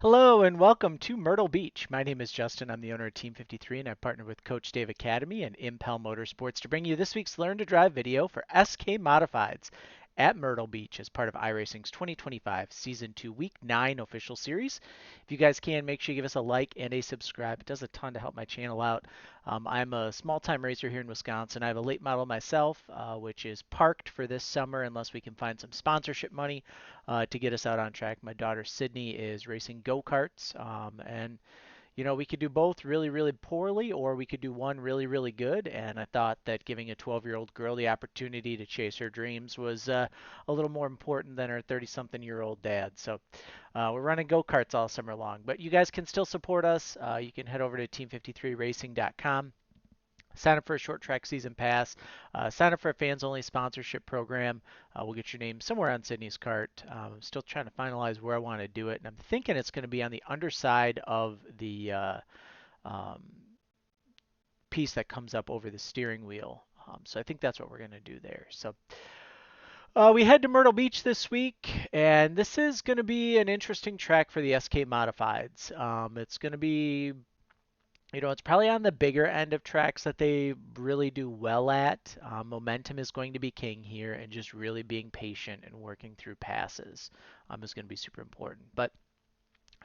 Hello and welcome to Myrtle Beach. My name is Justin. I'm the owner of Team 53 and I've partnered with Coach Dave Academy and Impel Motorsports to bring you this week's Learn to Drive video for SK Modifieds at Myrtle Beach as part of iRacing's 2025 Season 2 Week 9 official series. If you guys can, make sure you give us a like and a subscribe. It does a ton to help my channel out. I'm a small-time racer here in Wisconsin. I have a late model myself, which is parked for this summer unless we can find some sponsorship money to get us out on track. My daughter Sydney is racing go-karts, and we could do both really, really poorly, or we could do one really, really good. And I thought that giving a 12-year-old girl the opportunity to chase her dreams was a little more important than her 30-something-year-old dad. So we're running go-karts all summer long. But you guys can still support us. You can head over to team53racing.com. Sign up for a short track season pass. Sign up for a fans only sponsorship program. We'll get your name somewhere on Sydney's cart. I'm still trying to finalize where I want to do it, and I'm thinking it's going to be on the underside of the um, piece that comes up over the steering wheel. So I think that's what we're going to do there. So we head to Myrtle Beach this week, and this is going to be an interesting track for the SK Modifieds. It's going to be it's probably on the bigger end of tracks that they really do well at. Momentum is going to be king here, and just really being patient and working through passes is going to be super important. But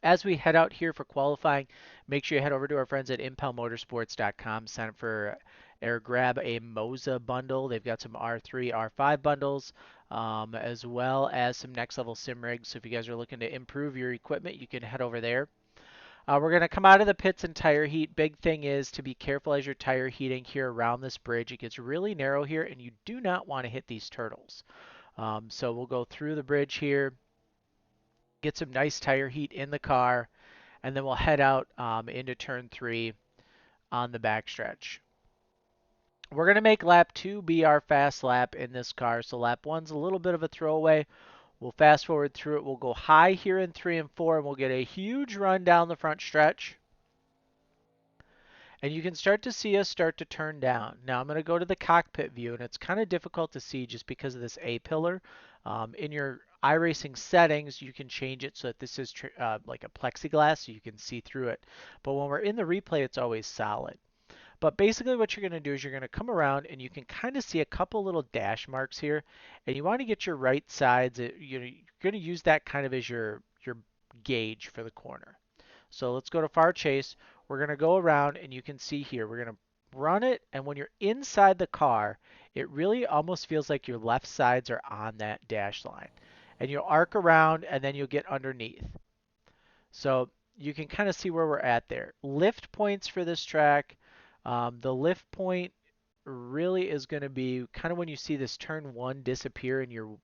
as we head out here for qualifying, make sure you head over to our friends at impelmotorsports.com, sign up for or grab a Moza bundle. They've got some R3, R5 bundles, as well as some next level sim rigs. So if you guys are looking to improve your equipment, you can head over there. We're going to come out of the pits and tire heat. Big thing is to be careful as you're tire heating here around this bridge. It gets really narrow here, and you do not want to hit these turtles. So we'll go through the bridge here, get some nice tire heat in the car, and then we'll head out into turn 3 on the backstretch. We're going to make lap 2 be our fast lap in this car. So lap 1's a little bit of a throwaway. We'll fast forward through it. We'll go high here in 3 and 4, and we'll get a huge run down the front stretch. And you can start to see us start to turn down. Now I'm going to go to the cockpit view, and it's kind of difficult to see just because of this A-pillar. In your iRacing settings, you can change it so that this is like a plexiglass, so you can see through it. But when we're in the replay, it's always solid. But basically what you're going to do is you're going to come around, and you can kind of see a couple little dash marks here. And you want to get your right sides. You're going to use that kind of as your gauge for the corner. So let's go to far chase. We're going to go around, and you can see here, we're going to run it, and when you're inside the car, it really almost feels like your left sides are on that dash line. And you'll arc around, and then you'll get underneath. So you can kind of see where we're at there. Lift points for this track. The lift point really is going to be kind of when you see this turn 1 disappear in your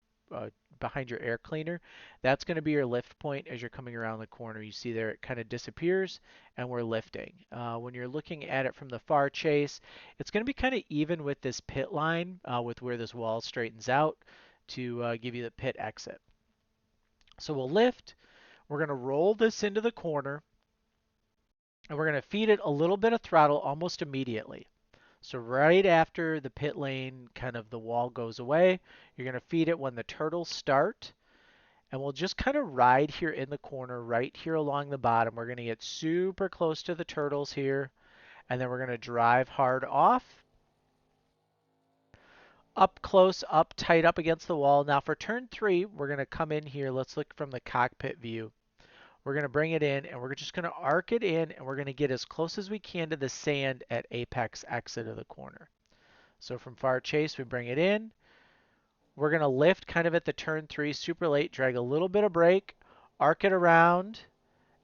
behind your air cleaner. That's going to be your lift point as you're coming around the corner. You see there it kind of disappears, and we're lifting. When you're looking at it from the far chase, it's going to be kind of even with this pit line with where this wall straightens out to give you the pit exit. So we'll lift. We're going to roll this into the corner, and we're going to feed it a little bit of throttle almost immediately. So right after the pit lane, kind of the wall goes away, you're going to feed it when the turtles start. And we'll just kind of ride here in the corner, right here along the bottom. We're going to get super close to the turtles here. And then we're going to drive hard off. Up close, up tight, up against the wall. Now for turn 3, we're going to come in here. Let's look from the cockpit view. We're going to bring it in, and we're just going to arc it in, and we're going to get as close as we can to the sand at apex exit of the corner. So from far chase, we bring it in. We're going to lift kind of at the turn 3, super late, drag a little bit of brake, arc it around,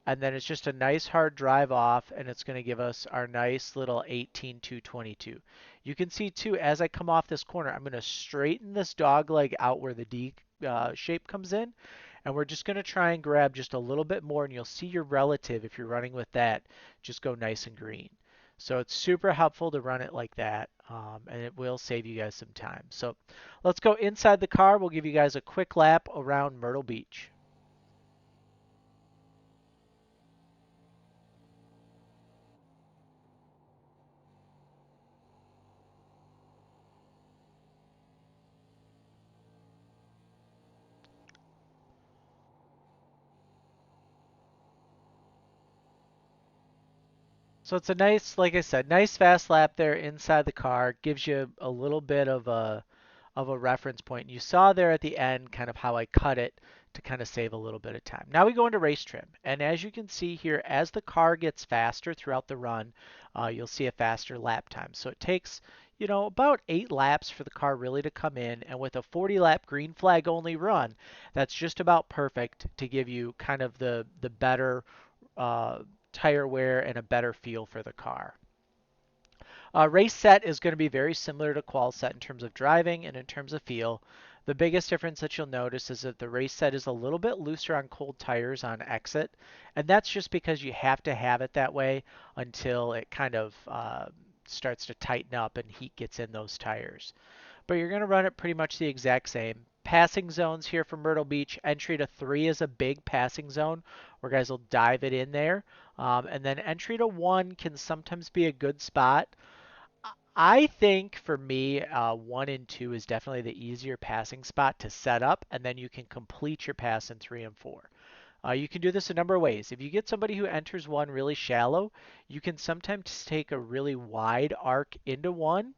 and then it's just a nice hard drive off, and it's going to give us our nice little 18,222. You can see too, as I come off this corner, I'm going to straighten this dog leg out where the D shape comes in, and we're just going to try and grab just a little bit more, and you'll see your relative, if you're running with that, just go nice and green. So it's super helpful to run it like that, and it will save you guys some time. So let's go inside the car. We'll give you guys a quick lap around Myrtle Beach. So it's a nice, like I said, nice fast lap there inside the car. Gives you a little bit of a reference point. You saw there at the end kind of how I cut it to kind of save a little bit of time. Now we go into race trim. And as you can see here, as the car gets faster throughout the run, you'll see a faster lap time. So it takes, about 8 laps for the car really to come in. And with a 40 lap green flag only run, that's just about perfect to give you kind of the better uh, tire wear and a better feel for the car. Race set is going to be very similar to qual set in terms of driving and in terms of feel. The biggest difference that you'll notice is that the race set is a little bit looser on cold tires on exit, and that's just because you have to have it that way until it kind of starts to tighten up and heat gets in those tires. But you're going to run it pretty much the exact same. Passing zones here for Myrtle Beach. Entry to 3 is a big passing zone where guys will dive it in there. And then entry to 1 can sometimes be a good spot. I think for me, 1 and 2 is definitely the easier passing spot to set up, and then you can complete your pass in 3 and 4. You can do this a number of ways. If you get somebody who enters 1 really shallow, you can sometimes take a really wide arc into 1,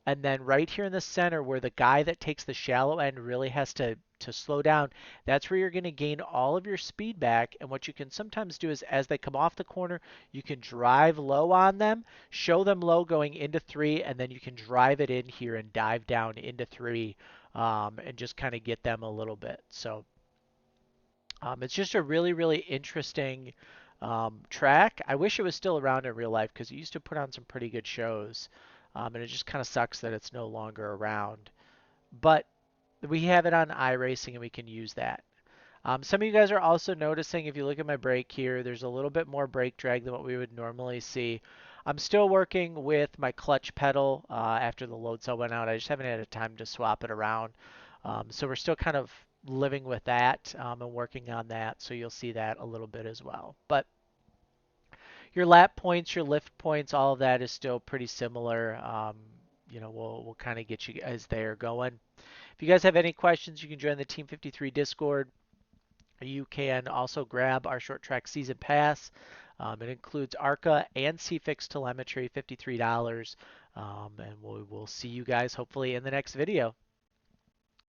and then right here in the center where the guy that takes the shallow end really has to slow down, that's where you're going to gain all of your speed back. And what you can sometimes do is as they come off the corner, you can drive low on them, show them low going into 3, and then you can drive it in here and dive down into 3, and just kind of get them a little bit. So it's just a really, really interesting track. I wish it was still around in real life because it used to put on some pretty good shows. And it just kind of sucks that it's no longer around. But we have it on iRacing and we can use that. Some of you guys are also noticing, if you look at my brake here, there's a little bit more brake drag than what we would normally see. I'm still working with my clutch pedal after the load cell went out. I just haven't had a time to swap it around. So we're still kind of living with that and working on that. So you'll see that a little bit as well. But your lap points, your lift points, all of that is still pretty similar. We'll kind of get you guys there going. If you guys have any questions, you can join the Team 53 Discord. You can also grab our short track season pass. It includes ARCA and CFIX telemetry, $53. And we'll see you guys hopefully in the next video.